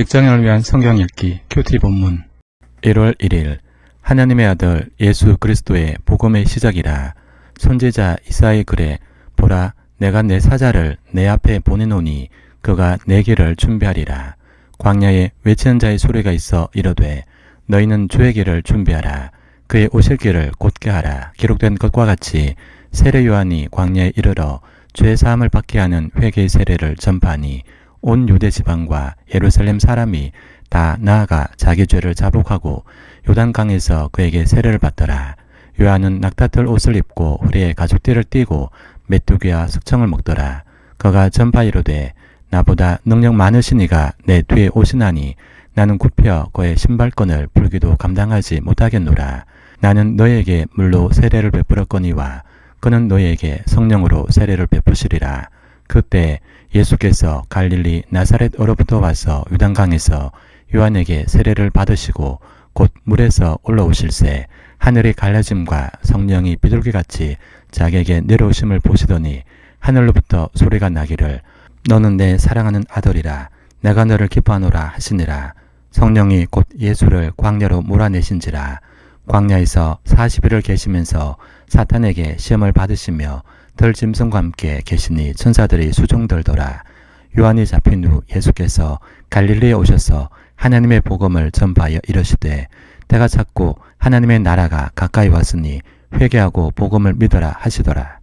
직장인을 위한 성경 읽기 큐티 본문 1월 1일 하나님의 아들 예수 그리스도의 복음의 시작이라. 선지자 이사야의 글에 보라 내가 내 사자를 내 앞에 보내노니 그가 내 길을 준비하리라. 광야에 외치는 자의 소리가 있어 이르되 너희는 주의 길을 준비하라. 그의 오실 길을 곧게 하라. 기록된 것과 같이 세례 요한이 광야에 이르러 죄 사함을 받게 하는 회개의 세례를 전파하니 온 유대 지방과 예루살렘 사람이 다 나아가 자기 죄를 자복하고 요단강에서 그에게 세례를 받더라. 요한은 낙타털 옷을 입고 허리에 가죽띠를 띠고 메뚜기와 숙청을 먹더라. 그가 전파 이르되 나보다 능력 많으신 이가 내 뒤에 오시나니 나는 굽혀 그의 신발끈을 풀기도 감당하지 못하겠노라. 나는 너에게 물로 세례를 베풀었거니와 그는 너에게 성령으로 세례를 베푸시리라. 그때 예수께서 갈릴리 나사렛으로부터 와서 요단강에서 요한에게 세례를 받으시고 곧 물에서 올라오실새 하늘이 갈라짐과 성령이 비둘기같이 자기에게 내려오심을 보시더니 하늘로부터 소리가 나기를 너는 내 사랑하는 아들이라. 내가 너를 기뻐하노라 하시니라. 성령이 곧 예수를 광야로 몰아내신지라. 광야에서 40일을 계시면서 사탄에게 시험을 받으시며 들짐승과 함께 계시니 천사들이 수종들더라. 요한이 잡힌 후 예수께서 갈릴리에 오셔서 하나님의 복음을 전파하여 이르시되 때가 찼고 하나님의 나라가 가까이 왔으니 회개하고 복음을 믿어라 하시더라.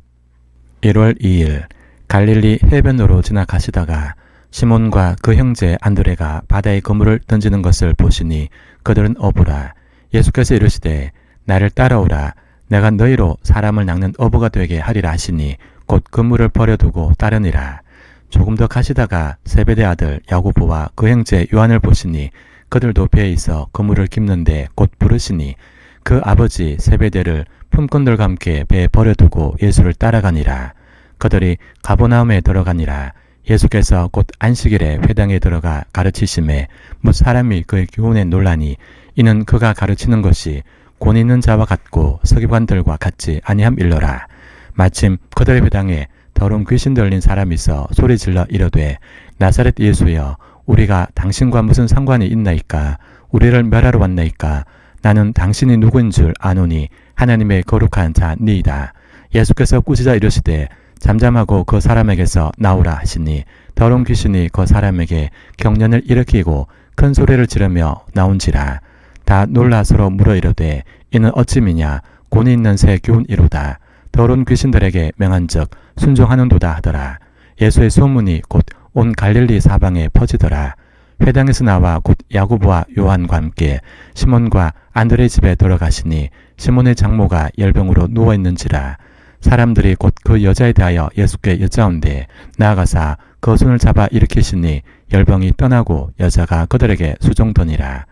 1월 2일 갈릴리 해변으로 지나가시다가 시몬과 그 형제 안드레가 바다에 그물을 던지는 것을 보시니 그들은 어부라. 예수께서 이르시되 나를 따라오라. 내가 너희로 사람을 낚는 어부가 되게 하리라 하시니 곧 그물을 버려두고 따르니라. 조금 더 가시다가 세베대 아들 야고보와 그 형제 요한을 보시니 그들도 배에 있어 그물을 깁는데 곧 부르시니 그 아버지 세베대를 품꾼들과 함께 배에 버려두고 예수를 따라가니라. 그들이 가버나움에 들어가니라. 예수께서 곧 안식일에 회당에 들어가 가르치심에 뭇 사람이 그의 교훈에 놀라니 이는 그가 가르치는 것이 권 있는 자와 같고 서기관들과 같지 아니함일러라. 마침 그들의 회당에 더러운 귀신 들린 사람이 있어 소리질러 이르되 나사렛 예수여 우리가 당신과 무슨 상관이 있나이까? 우리를 멸하러 왔나이까? 나는 당신이 누구인 줄 아노니 하나님의 거룩한 자니이다. 예수께서 꾸짖어 이르시되 잠잠하고 그 사람에게서 나오라 하시니 더러운 귀신이 그 사람에게 경련을 일으키고 큰 소리를 지르며 나온지라. 다 놀라 서로 물어 이르되 이는 어찌미냐? 권위 있는 새 교훈이로다. 더러운 귀신들에게 명한즉 순종하는도다 하더라. 예수의 소문이 곧 온 갈릴리 사방에 퍼지더라. 회당에서 나와 곧 야고보와 요한과 함께 시몬과 안드레 집에 들어가시니 시몬의 장모가 열병으로 누워있는지라. 사람들이 곧 그 여자에 대하여 예수께 여짜온대 나아가사 그 손을 잡아 일으키시니 열병이 떠나고 여자가 그들에게 수종더니라.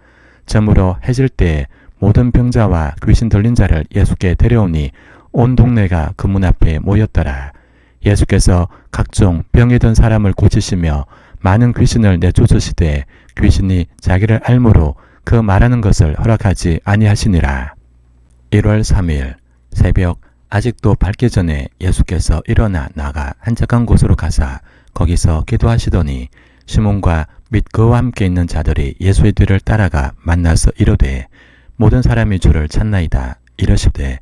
저물어 해질 때에 모든 병자와 귀신 들린 자를 예수께 데려오니 온 동네가 그 문 앞에 모였더라. 예수께서 각종 병이 든 사람을 고치시며 많은 귀신을 내쫓으시되 귀신이 자기를 알므로 그 말하는 것을 허락하지 아니하시니라. 1월 3일 새벽 아직도 밝기 전에 예수께서 일어나 나가 한적한 곳으로 가사 거기서 기도하시더니 시몬과 및 그와 함께 있는 자들이 예수의 뒤를 따라가 만나서 이르되 모든 사람이 주를 찾나이다. 이르시되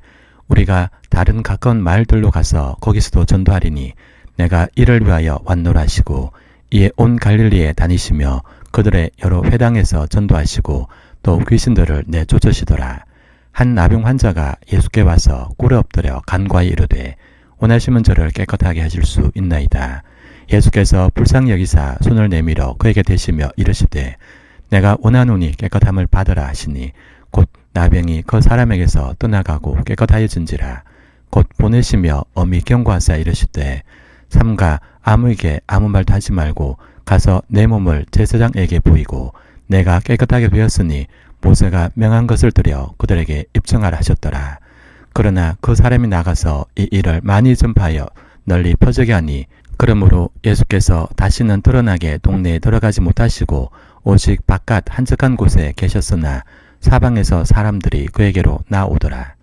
우리가 다른 가까운 마을들로 가서 거기서도 전도하리니 내가 이를 위하여 왔노라 하시고 이에 온 갈릴리에 다니시며 그들의 여러 회당에서 전도하시고 또 귀신들을 내쫓으시더라. 한 나병 환자가 예수께 와서 꿇어 엎드려 간과히 이르되 원하시면 저를 깨끗하게 하실 수 있나이다. 예수께서 불쌍히 여기사 손을 내밀어 그에게 대시며 이르시되 내가 원하노니 깨끗함을 받으라 하시니 곧 나병이 그 사람에게서 떠나가고 깨끗하여진지라. 곧 보내시며 엄히 경고하사 이르시되 삼가 아무에게 아무 말도 하지 말고 가서 내 몸을 제사장에게 보이고 내가 깨끗하게 되었으니 모세가 명한 것을 들여 그들에게 입증하라 하셨더라. 그러나 그 사람이 나가서 이 일을 많이 전파하여 널리 퍼지게 하니 그러므로 예수께서 다시는 드러나게 동네에 들어가지 못하시고 오직 바깥 한적한 곳에 계셨으나 사방에서 사람들이 그에게로 나오더라.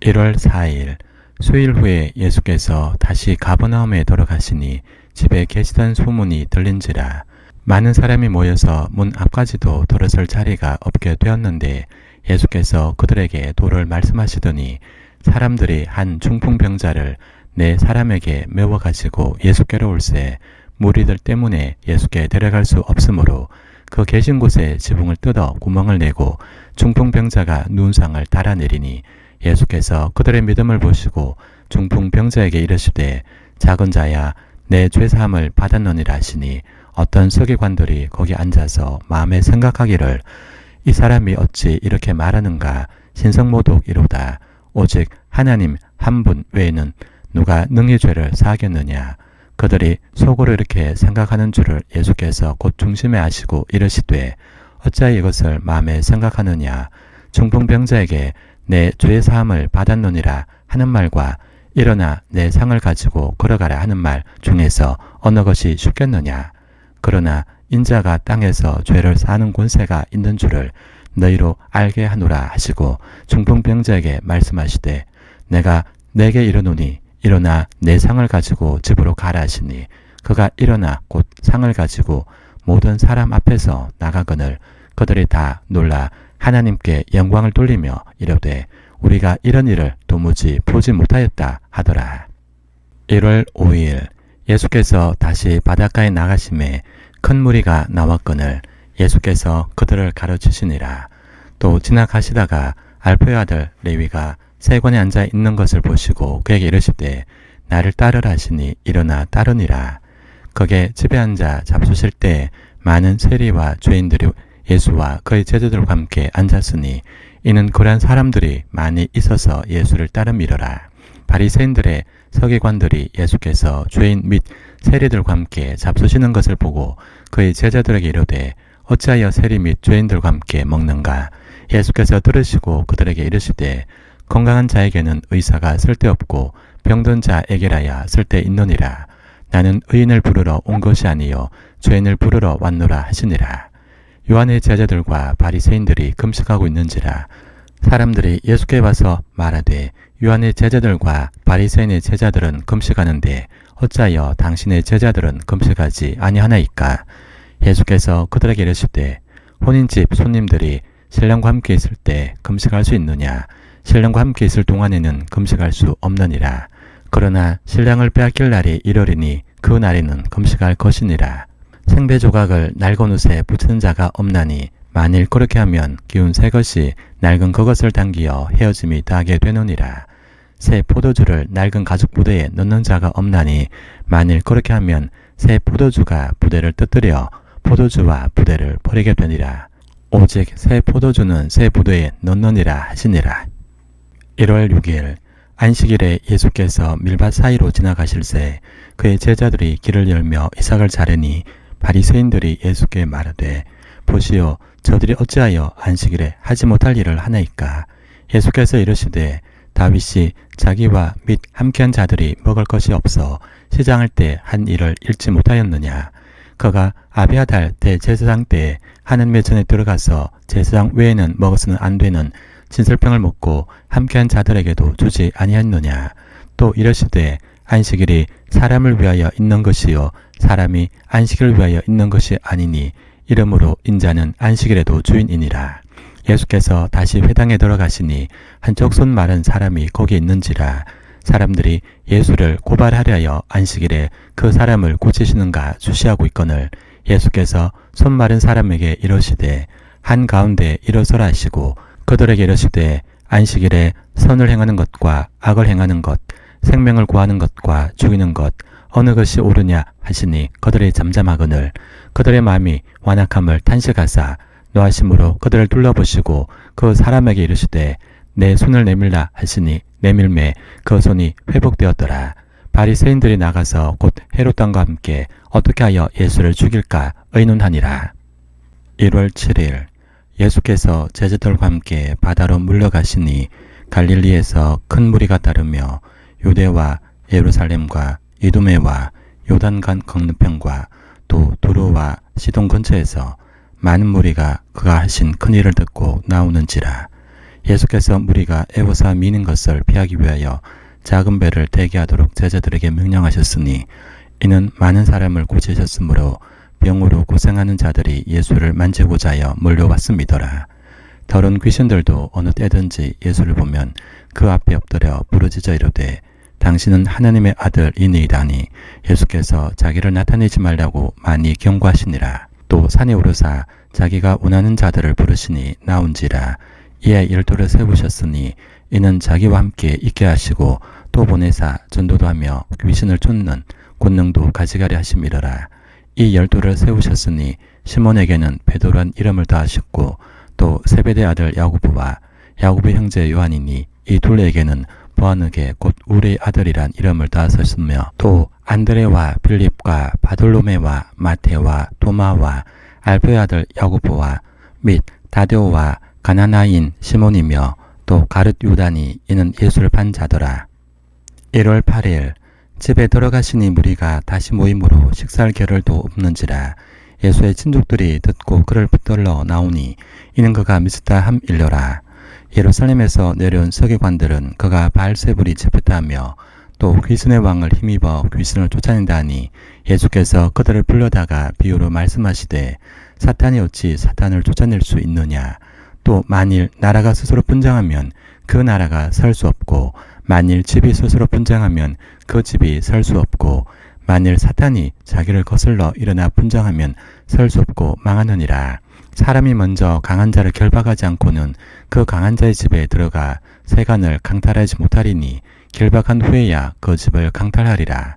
1월 4일 수일 후에 예수께서 다시 가버나움에 들어가시니 집에 계시던 소문이 들린지라. 많은 사람이 모여서 문 앞까지도 돌아설 자리가 없게 되었는데 예수께서 그들에게 도를 말씀하시더니 사람들이 한 중풍병자를 네 사람에게 메워 가지고 예수께로 올세 무리들 때문에 예수께 데려갈 수 없으므로 그 계신 곳에 지붕을 뜯어 구멍을 내고 중풍병자가 누운상을 달아내리니 예수께서 그들의 믿음을 보시고 중풍병자에게 이르시되 작은 자야 내 죄사함을 받았느니라 하시니 어떤 서기관들이 거기 앉아서 마음에 생각하기를 이 사람이 어찌 이렇게 말하는가 신성모독이로다. 오직 하나님 한 분 외에는 누가 능히 죄를 사하겠느냐. 그들이 속으로 이렇게 생각하는 줄을 예수께서 곧 중심에 아시고 이르시되 어찌하여 이것을 마음에 생각하느냐. 중풍병자에게 내 죄 사함을 받았느니라 하는 말과 일어나 내 상을 가지고 걸어가라 하는 말 중에서 어느 것이 쉽겠느냐. 그러나 인자가 땅에서 죄를 사하는 권세가 있는 줄을 너희로 알게 하노라 하시고 중풍병자에게 말씀하시되 내가 내게 이르노니 일어나 내 상을 가지고 집으로 가라 하시니 그가 일어나 곧 상을 가지고 모든 사람 앞에서 나가거늘 그들이 다 놀라 하나님께 영광을 돌리며 이르되 우리가 이런 일을 도무지 보지 못하였다 하더라. 1월 5일 예수께서 다시 바닷가에 나가심에 큰 무리가 나왔거늘 예수께서 그들을 가르치시니라. 또 지나가시다가 알프의 아들 레위가 세관에 앉아 있는 것을 보시고 그에게 이르시되 나를 따르라 하시니 일어나 따르니라. 거기에 집에 앉아 잡수실 때 많은 세리와 죄인들이 예수와 그의 제자들과 함께 앉았으니 이는 그러한 사람들이 많이 있어서 예수를 따름이러라. 바리새인들의 서기관들이 예수께서 죄인 및 세리들과 함께 잡수시는 것을 보고 그의 제자들에게 이르되 어찌하여 세리 및 죄인들과 함께 먹는가. 예수께서 들으시고 그들에게 이르시되 건강한 자에게는 의사가 쓸데없고 병든 자에게라야 쓸데있느니라. 나는 의인을 부르러 온 것이 아니요 죄인을 부르러 왔노라 하시니라. 요한의 제자들과 바리새인들이 금식하고 있는지라. 사람들이 예수께 와서 말하되 요한의 제자들과 바리새인의 제자들은 금식하는데 어찌하여 당신의 제자들은 금식하지 아니하나이까. 예수께서 그들에게 이르시되 혼인집 손님들이 신랑과 함께 있을 때 금식할 수 있느냐. 신랑과 함께 있을 동안에는 금식할 수 없느니라. 그러나 신랑을 빼앗길 날이 이르리니 그 날에는 금식할 것이니라. 생배 조각을 낡은 옷에 붙이는 자가 없나니 만일 그렇게 하면 기운 새 것이 낡은 그것을 당기어 헤어짐이 더하게 되느니라. 새 포도주를 낡은 가죽 부대에 넣는 자가 없나니 만일 그렇게 하면 새 포도주가 부대를 뜨뜨려 포도주와 부대를 버리게 되니라. 오직 새 포도주는 새 부대에 넣느니라 하시니라. 1월 6일 안식일에 예수께서 밀밭 사이로 지나가실새 그의 제자들이 길을 열며 이삭을 자르니 바리새인들이 예수께 말하되 보시오 저들이 어찌하여 안식일에 하지 못할 일을 하나이까. 예수께서 이르시되 다윗이 자기와 및 함께한 자들이 먹을 것이 없어 시장할 때 한 일을 잃지 못하였느냐. 그가 아비아달 대제사장 때에 하나님의 전에 들어가서 제사장 외에는 먹어서는 안 되는 진설병을 먹고 함께한 자들에게도 주지 아니하였느냐. 또 이르시되 안식일이 사람을 위하여 있는 것이요 사람이 안식일을 위하여 있는 것이 아니니 이러므로 인자는 안식일에도 주인이니라. 예수께서 다시 회당에 들어가시니 한쪽 손 마른 사람이 거기 있는지라. 사람들이 예수를 고발하려 안식일에 그 사람을 고치시는가 주시하고 있거늘 예수께서 손 마른 사람에게 이르시되 한가운데 일어서라 하시고 그들에게 이르시되 안식일에 선을 행하는 것과 악을 행하는 것 생명을 구하는 것과 죽이는 것 어느 것이 옳으냐 하시니 그들이 잠잠하거늘 그들의 마음이 완악함을 탄식하사 노하심으로 그들을 둘러보시고 그 사람에게 이르시되 내 손을 내밀라 하시니 내밀매 그 손이 회복되었더라. 바리새인들이 나가서 곧 헤롯 왕과 함께 어떻게 하여 예수를 죽일까 의논하니라. 1월 7일 예수께서 제자들과 함께 바다로 물러가시니 갈릴리에서 큰 무리가 따르며 유대와 예루살렘과 이두메와 요단강 건너편과 또 두로와 시돈 근처에서 많은 무리가 그가 하신 큰 일을 듣고 나오는지라. 예수께서 무리가 애워서 미는 것을 피하기 위하여 작은 배를 대기하도록 제자들에게 명령하셨으니 이는 많은 사람을 고치셨으므로 병으로 고생하는 자들이 예수를 만지고자 하여 몰려왔음이더라. 더러운 귀신들도 어느 때든지 예수를 보면 그 앞에 엎드려 부르짖어 이르되 당신은 하나님의 아들이니이다니 예수께서 자기를 나타내지 말라고 많이 경고하시니라. 또 산에 오르사 자기가 원하는 자들을 부르시니 나온지라. 이에 열두를 세우셨으니 이는 자기와 함께 있게 하시고 또 보내사 전도도 하며 귀신을 쫓는 권능도 가지가려 하심이러라. 이 열두를 세우셨으니 시몬에게는 베드로란 이름을 더하셨고 또 세베대 아들 야고보와 야고보 형제 요한이니 이 둘에게는 보아느게 곧 우리의 아들이란 이름을 더하셨으며 또 안드레와 빌립과 바돌로메와 마테와 도마와 알프의 아들 야고보와 및 다데오와 가나나인 시몬이며 또 가룟 유다니 이는 예수를 판 자더라. 1월 8일 집에 들어가시니 무리가 다시 모임으로 식사할 겨를도 없는지라. 예수의 친족들이 듣고 그를 붙들러 나오니 이는 그가 미스다 함일러라. 예루살렘에서 내려온 서기관들은 그가 바알세불이 집했다며 또 귀신의 왕을 힘입어 귀신을 쫓아낸다 하니 예수께서 그들을 불러다가 비유로 말씀하시되 사탄이 어찌 사탄을 쫓아낼 수 있느냐. 또 만일 나라가 스스로 분쟁하면 그 나라가 설 수 없고 만일 집이 스스로 분쟁하면 그 집이 설 수 없고 만일 사탄이 자기를 거슬러 일어나 분쟁하면 설 수 없고 망하느니라. 사람이 먼저 강한 자를 결박하지 않고는 그 강한 자의 집에 들어가 세간을 강탈하지 못하리니 결박한 후에야 그 집을 강탈하리라.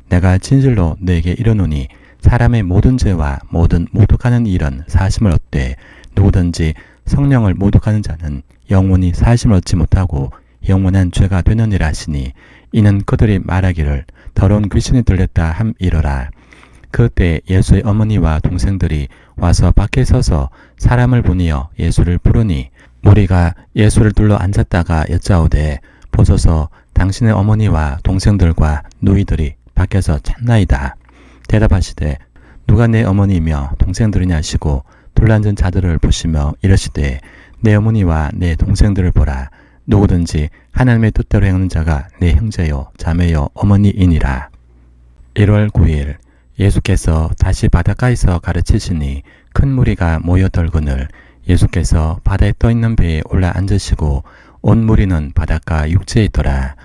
내가 진실로 너에게 이르노니 사람의 모든 죄와 모든 모독하는 일은 사심을 얻되 누구든지 성령을 모독하는 자는 영원히 사심을 얻지 못하고 영원한 죄가 되느니라 하시니 이는 그들이 말하기를 더러운 귀신이 들렸다 함이러라. 그때 예수의 어머니와 동생들이 와서 밖에 서서 사람을 보니어 예수를 부르니 무리가 예수를 둘러 앉았다가 여짜오되 보소서 당신의 어머니와 동생들과 누이들이 밖에서 찾나이다. 대답하시되 누가 내 어머니이며 동생들이냐 하시고 둘러앉은 자들을 보시며 이르시되 내 어머니와 내 동생들을 보라. 누구든지 하나님의 뜻대로 행하는 자가 내 형제요 자매요 어머니이니라. 1월 9일 예수께서 다시 바닷가에서 가르치시니 큰 무리가 모여들거늘 예수께서 바다에 떠있는 배에 올라 앉으시고 온 무리는 바닷가 육지에 있더라.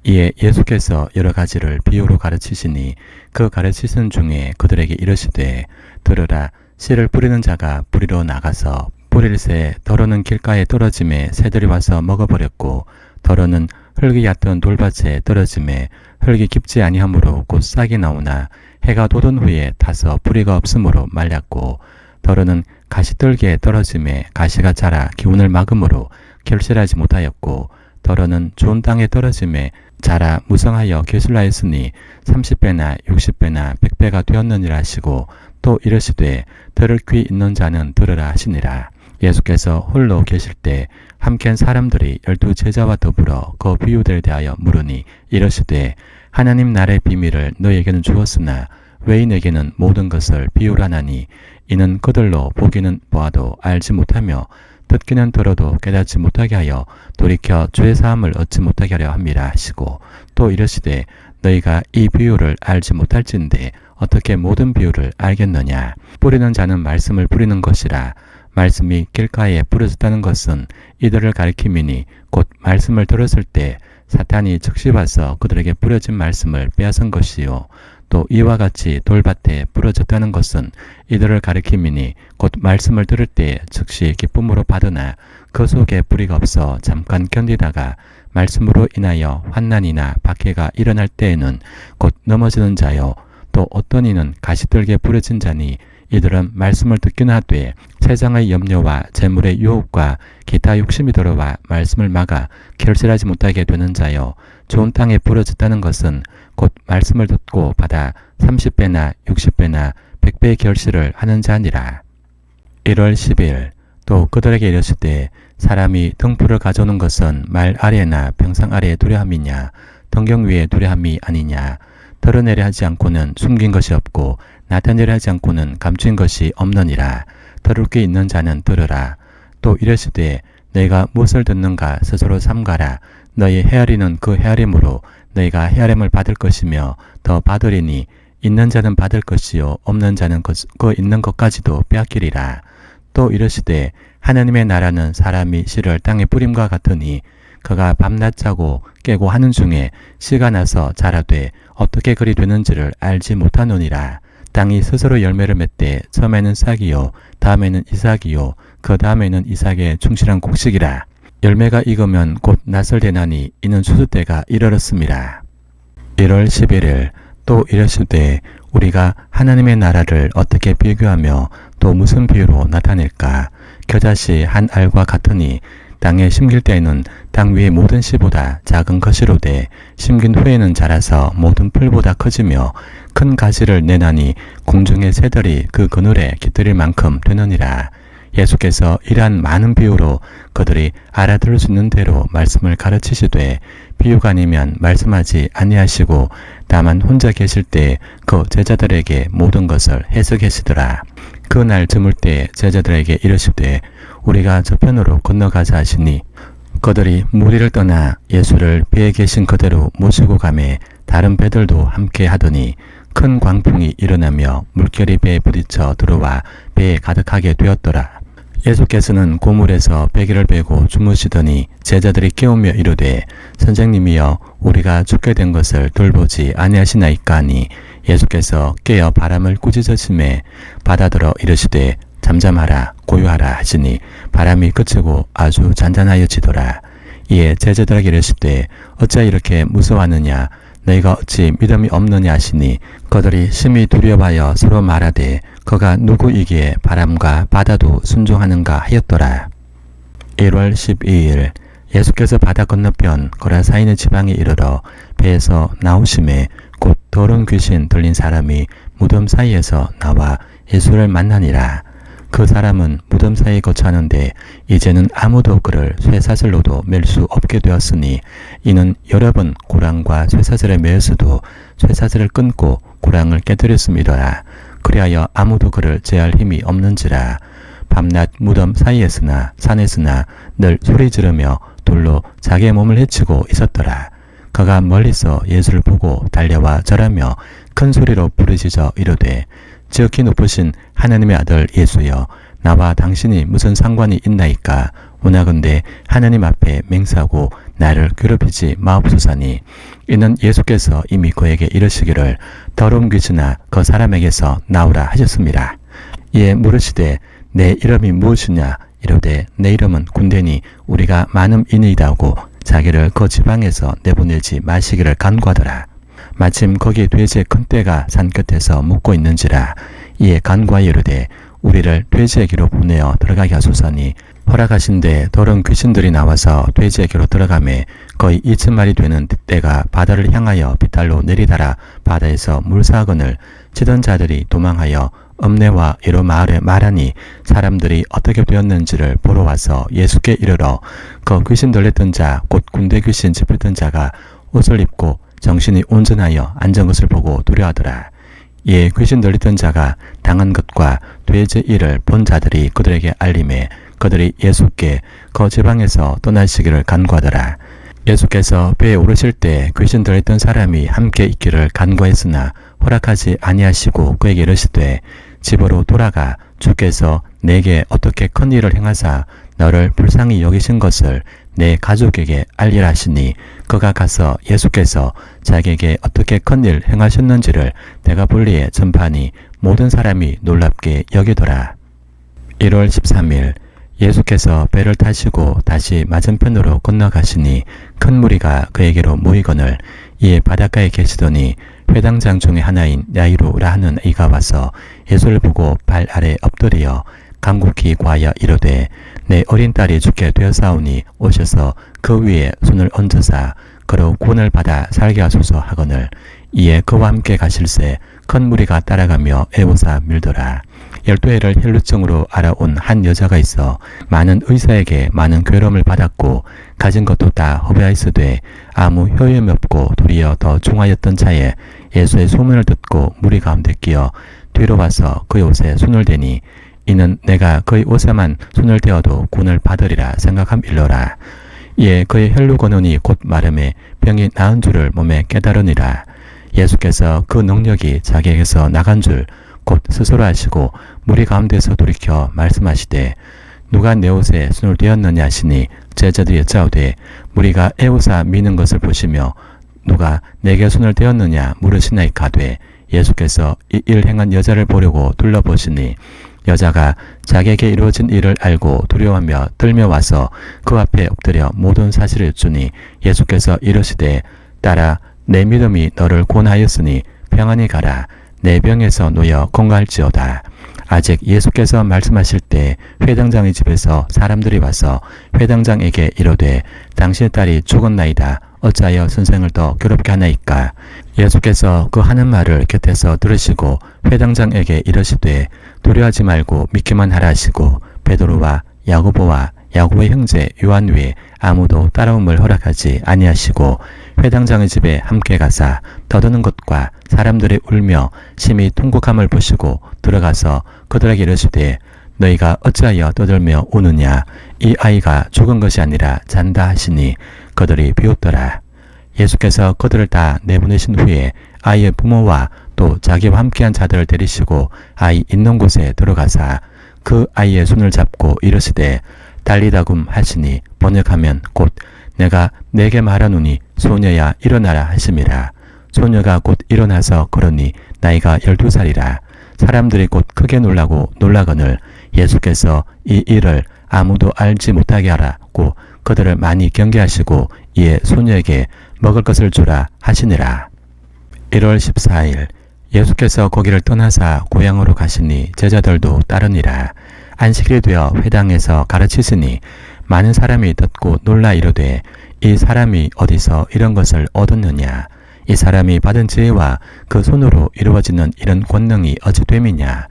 이에 예수께서 여러 가지를 비유로 가르치시니 그 가르치신 중에 그들에게 이르시되 들으라. 씨를 뿌리는 자가 뿌리러 나가서 뿌릴새 더러는 길가에 떨어짐에 새들이 와서 먹어버렸고 더러는 흙이 얕은 돌밭에 떨어짐에 흙이 깊지 아니하므로 곧 싹이 나오나 해가 돋은 후에 타서 뿌리가 없으므로 말랐고 더러는 가시떨기에 떨어짐에 가시가 자라 기운을 막음으로 결실하지 못하였고 더러는 좋은 땅에 떨어짐에 자라 무성하여 결실하였으니 30배나 60배나 100배가 되었느니라 하시고 또 이르시되 들을 귀 있는 자는 들으라 하시니라. 예수께서 홀로 계실 때 함께한 사람들이 12 제자와 더불어 그 비유들에 대하여 물으니 이르시되 하나님 나라의 비밀을 너에게는 주었으나 외인에게는 모든 것을 비유하나니 이는 그들로 보기는 보아도 알지 못하며 듣기는 들어도 깨닫지 못하게 하여 돌이켜 죄 사함을 얻지 못하게 하려 함이라 하시고 또 이르시되 너희가 이 비유를 알지 못할진대 어떻게 모든 비유를 알겠느냐. 뿌리는 자는 말씀을 뿌리는 것이라. 말씀이 길가에 부러졌다는 것은 이들을 가리킴이니 곧 말씀을 들었을 때 사탄이 즉시 와서 그들에게 뿌려진 말씀을 빼앗은 것이요. 또 이와 같이 돌밭에 부러졌다는 것은 이들을 가리킴이니 곧 말씀을 들을 때 즉시 기쁨으로 받으나 그 속에 뿌리가 없어 잠깐 견디다가 말씀으로 인하여 환난이나 박해가 일어날 때에는 곧 넘어지는 자요. 또 어떤 이는 가시떨기에 부러진 자니 이들은 말씀을 듣긴 하되 세상의 염려와 재물의 유혹과 기타 욕심이 들어와 말씀을 막아 결실하지 못하게 되는 자요. 좋은 땅에 부러졌다는 것은 곧 말씀을 듣고 받아 30배나 60배나 100배의 결실을 하는 자니라. 1월 10일 또 그들에게 이르시되 사람이 등불을 가져오는 것은 말 아래나 병상 아래에 두려함이냐 등경 위에 두려함이 아니냐. 드러내려 하지 않고는 숨긴 것이 없고 나타내려 하지 않고는 감춘 것이 없느니라. 들을 귀 있는 자는 들으라. 또 이르시되 너희가 무엇을 듣는가 스스로 삼가라. 너희 헤아리는 그 헤아림으로 너희가 헤아림을 받을 것이며 더 받으리니 있는 자는 받을 것이요 없는 자는 그 있는 것까지도 빼앗기리라. 또 이르시되 하나님의 나라는 사람이 씨를 땅에 뿌림과 같으니 그가 밤낮 자고 깨고 하는 중에 씨가 나서 자라되 어떻게 그리 되는지를 알지 못하노니라. 땅이 스스로 열매를 맺되 처음에는 싹이요 다음에는 이삭이요 그 다음에는 이삭의 충실한 곡식이라. 열매가 익으면 곧 낫을 대나니 이는 추수 때가 이르렀습니다. 1월 11일 또 이르시되 우리가 하나님의 나라를 어떻게 비교하며 또 무슨 비유로 나타낼까? 겨자씨 한 알과 같으니 땅에 심길 때에는 땅 위의 모든 씨보다 작은 것이로되 심긴 후에는 자라서 모든 풀보다 커지며 큰 가지를 내나니 공중의 새들이 그 그늘에 깃들일 만큼 되느니라. 예수께서 이러한 많은 비유로 그들이 알아들을 수 있는 대로 말씀을 가르치시되 비유가 아니면 말씀하지 아니하시고 다만 혼자 계실 때 그 제자들에게 모든 것을 해석하시더라. 그날 저물 때 제자들에게 이르시되 우리가 저편으로 건너가자 하시니 그들이 무리를 떠나 예수를 배에 계신 그대로 모시고 가매 다른 배들도 함께 하더니 큰 광풍이 일어나며 물결이 배에 부딪혀 들어와 배에 가득하게 되었더라. 예수께서는 고물에서 배기를 베고 주무시더니 제자들이 깨우며 이르되 선생님이여 우리가 죽게 된 것을 돌보지 아니하시나이까 하니 예수께서 깨어 바람을 꾸짖으시매 바다들어 이르시되 잠잠하라 고요하라 하시니 바람이 그치고 아주 잔잔하여지더라. 이에 제자들에게 이르시되 어찌 이렇게 무서워하느냐 너희가 어찌 믿음이 없느냐 하시니 그들이 심히 두려워하여 서로 말하되 그가 누구이기에 바람과 바다도 순종하는가 하였더라. 1월 12일 예수께서 바다 건너편 거라사이는 지방에 이르러 배에서 나오심에 곧 더러운 귀신 들린 사람이 무덤 사이에서 나와 예수를 만나니라. 그 사람은 무덤 사이에 거처하는데 이제는 아무도 그를 쇠사슬로도 맬 수 없게 되었으니 이는 여러 번 고랑과 쇠사슬에 매였어도 쇠사슬을 끊고 고랑을 깨뜨렸음이더라. 그리하여 아무도 그를 제할 힘이 없는지라. 밤낮 무덤 사이에서나 산에서나 늘 소리 지르며 돌로 자기의 몸을 해치고 있었더라. 그가 멀리서 예수를 보고 달려와 절하며 큰 소리로 부르짖어 이르되 지극히 높으신 하나님의 아들 예수여 나와 당신이 무슨 상관이 있나이까? 원하건대 하나님 앞에 맹세하고 나를 괴롭히지 마옵소서니. 이는 예수께서 이미 그에게 이르시기를 더러운 귀신아 그 사람에게서 나오라 하셨습니다. 이에 물으시되 내 이름이 무엇이냐? 이르되 내 이름은 군대니 우리가 많은 인이다 하고 자기를 그 지방에서 내보내지 마시기를 간구하더라. 마침 거기 돼지의 큰 떼가 산끝에서 묵고 있는지라. 이에 간구하여 이르되 우리를 돼지에게로 보내어 들어가게 하소서니 허락하신데 더러운 귀신들이 나와서 돼지에게로 들어가매 거의 2,000마리 되는 떼가 바다를 향하여 비탈로 내리달아 바다에서 물사건을 치던 자들이 도망하여 읍내와 여러 마을에 말하니 사람들이 어떻게 되었는지를 보러 와서 예수께 이르러 그 귀신 들렸던 자 곧 군대 귀신 짚었던 자가 옷을 입고 정신이 온전하여 앉은 것을 보고 두려워하더라. 이에 귀신 들렸던 자가 당한 것과 돼지 일을 본 자들이 그들에게 알림해 그들이 예수께 그 지방에서 떠나시기를 간구하더라. 예수께서 배에 오르실 때 귀신 들렸던 사람이 함께 있기를 간구했으나 허락하지 아니하시고 그에게 이르시되 집으로 돌아가 주께서 내게 어떻게 큰 일을 행하사 너를 불쌍히 여기신 것을 내 가족에게 알리라 하시니 그가 가서 예수께서 자기에게 어떻게 큰 일 행하셨는지를 내가 볼리에 전파하니 모든 사람이 놀랍게 여기더라. 1월 13일 예수께서 배를 타시고 다시 맞은편으로 건너가시니 큰 무리가 그에게로 모이거늘 이에 바닷가에 계시더니 회당장 중의 하나인 야이로라 하는 이가 와서 예수를 보고 발 아래 엎드려 간곡히 구하여 이르되 내 어린 딸이 죽게 되었사오니 오셔서 그 위에 손을 얹으사 그로 구원을 받아 살게 하소서 하거늘 이에 그와 함께 가실새 큰 무리가 따라가며 애워사 밀더라. 12해를 혈루증으로 알아온 한 여자가 있어 많은 의사에게 많은 괴로움을 받았고 가진 것도 다 허비하였으되 아무 효용이 없고 도리어 더 중하였던 차에 예수의 소문을 듣고 무리 가운데 끼어 뒤로 와서 그의 옷에 손을 대니 이는 내가 그의 옷에만 손을 대어도 구원을 받으리라 생각함일러라. 이에 그의 혈루 근원이 곧 마름에 병이 나은 줄을 몸에 깨달으니라. 예수께서 그 능력이 자기에게서 나간 줄 곧 스스로 아시고 무리 가운데서 돌이켜 말씀하시되 누가 내 옷에 손을 대었느냐 하시니 제자들이 여짜오되 무리가 애우사 미는 것을 보시며 누가 내게 손을 대었느냐 물으시나이까되 예수께서 이 일 행한 여자를 보려고 둘러보시니 여자가 자기에게 이루어진 일을 알고 두려워하며 떨며 와서 그 앞에 엎드려 모든 사실을 여쭈니 예수께서 이르시되 딸아 내 믿음이 너를 구원하였으니 평안히 가라. 내 병에서 놓여 건강할지어다. 아직 예수께서 말씀하실 때 회당장의 집에서 사람들이 와서 회당장에게 이르되 당신의 딸이 죽었나이다. 어찌하여 선생을 더 괴롭게 하나이까. 예수께서 그 하는 말을 곁에서 들으시고 회당장에게 이르시되 두려워하지 말고 믿기만 하라 하시고 베드로와 야고보와 야고보의 형제 요한 외에 아무도 따라옴을 허락하지 아니하시고 회당장의 집에 함께 가사 더드는 것과 사람들이 울며 심히 통곡함을 보시고 들어가서 그들에게 이르시되 너희가 어찌하여 떠들며 우느냐. 이 아이가 죽은 것이 아니라 잔다 하시니 그들이 비웃더라. 예수께서 그들을 다 내보내신 후에 아이의 부모와 또 자기와 함께한 자들을 데리시고 아이 있는 곳에 들어가사 그 아이의 손을 잡고 이르시되 달리다굼 하시니 번역하면 곧 내가 내게 말하노니 소녀야 일어나라 하심이라. 소녀가 곧 일어나서 걸으니 나이가 12살이라. 사람들이 곧 크게 놀라고 놀라거늘 예수께서 이 일을 아무도 알지 못하게 하라고 그들을 많이 경계하시고 이에 소녀에게 먹을 것을 주라 하시니라. 1월 14일 예수께서 거기를 떠나사 고향으로 가시니 제자들도 따르니라. 안식일이 되어 회당에서 가르치시니 많은 사람이 듣고 놀라 이르되 이 사람이 어디서 이런 것을 얻었느냐. 이 사람이 받은 지혜와 그 손으로 이루어지는 이런 권능이 어찌 됨이냐.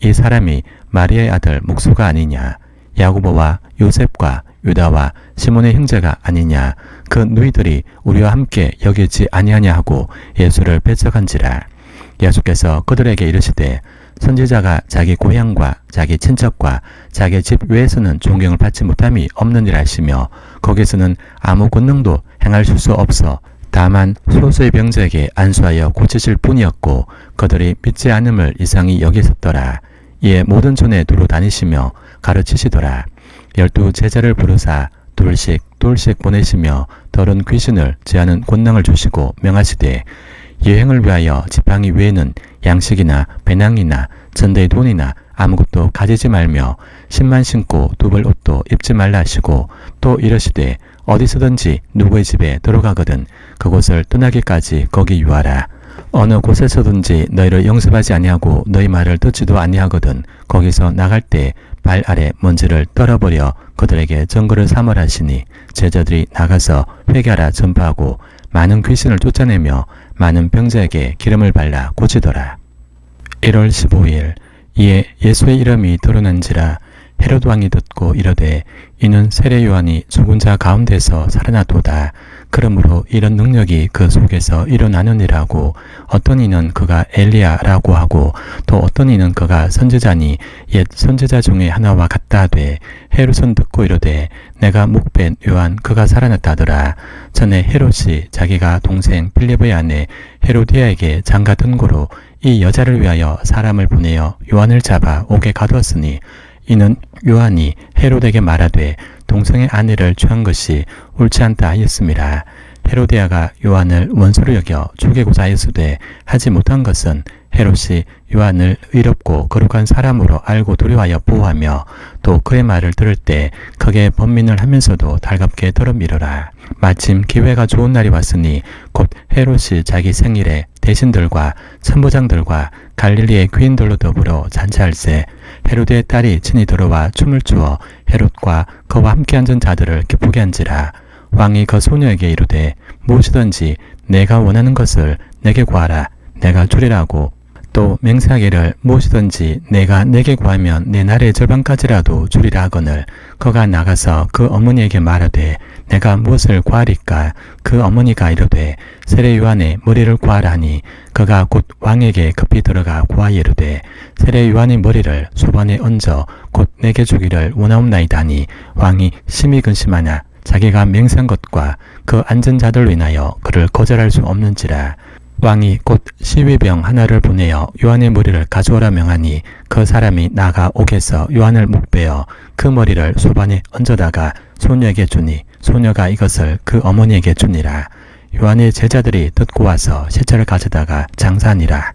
이 사람이 마리아의 아들 목수가 아니냐. 야고보와 요셉과 유다와 시몬의 형제가 아니냐. 그 누이들이 우리와 함께 여기지 아니하냐 하고 예수를 배척한지라. 예수께서 그들에게 이르시되 선지자가 자기 고향과 자기 친척과 자기 집 외에서는 존경을 받지 못함이 없느니라 하시며 거기서는 아무 권능도 행하실 수 없어 다만 소수의 병자에게 안수하여 고치실 뿐이었고 그들이 믿지 않음을 이상히 여기셨더라. 이에 모든 전에 두루 다니시며 가르치시더라. 12 제자를 부르사 둘씩 보내시며 더러운 귀신을 제하는 권능을 주시고 명하시되 여행을 위하여 지팡이 외에는 양식이나 배낭이나 전대의 돈이나 아무것도 가지지 말며 신만 신고 두벌 옷도 입지 말라 하시고 또 이르시되 어디서든지 누구의 집에 들어가거든 그곳을 떠나기까지 거기 유하라. 어느 곳에서든지 너희를 영접하지 아니하고 너희 말을 듣지도 아니하거든 거기서 나갈 때 발 아래 먼지를 떨어버려 그들에게 증거를 삼으라 하시니 제자들이 나가서 회개하라 전파하고 많은 귀신을 쫓아내며 많은 병자에게 기름을 발라 고치더라. 1월 15일 이에 예수의 이름이 드러난지라. 헤롯 왕이 듣고 이르되 이는 세례 요한이 죽은 자 가운데서 살아나도다. 그러므로 이런 능력이 그 속에서 일어나느니라고. 어떤 이는 그가 엘리야라고 하고 또 어떤 이는 그가 선지자니 옛 선지자 중에 하나와 같다 하되 헤롯은 듣고 이르되 내가 목벤 요한 그가 살아났다더라. 전에 헤롯이 자기가 동생 빌립의 아내 헤로디아에게 장가든 고로 이 여자를 위하여 사람을 보내어 요한을 잡아 옥에 가두었으니 이는 요한이 헤롯에게 말하되 동생의 아내를 취한 것이 옳지 않다 하였음이라. 헤로디아가 요한을 원수로 여겨 죽이고자 하였으되 하지 못한 것은 헤롯이 요한을 의롭고 거룩한 사람으로 알고 두려워하여 보호하며 또 그의 말을 들을 때 크게 번민을 하면서도 달갑게 들어미르라. 마침 기회가 좋은 날이 왔으니 곧 헤롯이 자기 생일에 대신들과 천부장들과 갈릴리의 귀인들로 더불어 잔치할세 헤롯의 딸이 친히 들어와 춤을 추어 헤롯과 그와 함께 앉은 자들을 기쁘게 한지라. 왕이 그 소녀에게 이르되 무엇이든지 내가 원하는 것을 내게 구하라 내가 주리라고 또 맹세하기를 무엇이든지 내가 내게 구하면 내 날의 절반까지라도 주리라 하거늘 그가 나가서 그 어머니에게 말하되 내가 무엇을 구하리까. 그 어머니가 이르되 세례 요한의 머리를 구하라 하니 그가 곧 왕에게 급히 들어가 구하여 이르되 세례 요한의 머리를 소반에 얹어 곧 내게 주기를 원하옵나이다 하니 왕이 심히 근심하나 자기가 맹세한 것과 그 앉은 자들로 인하여 그를 거절할 수 없는지라. 왕이 곧 시위병 하나를 보내어 요한의 머리를 가져오라 명하니 그 사람이 나가 옥에서 요한을 목베어 그 머리를 소반에 얹어다가 소녀에게 주니 소녀가 이것을 그 어머니에게 주니라. 요한의 제자들이 듣고 와서 시체를 가져다가 장사하니라.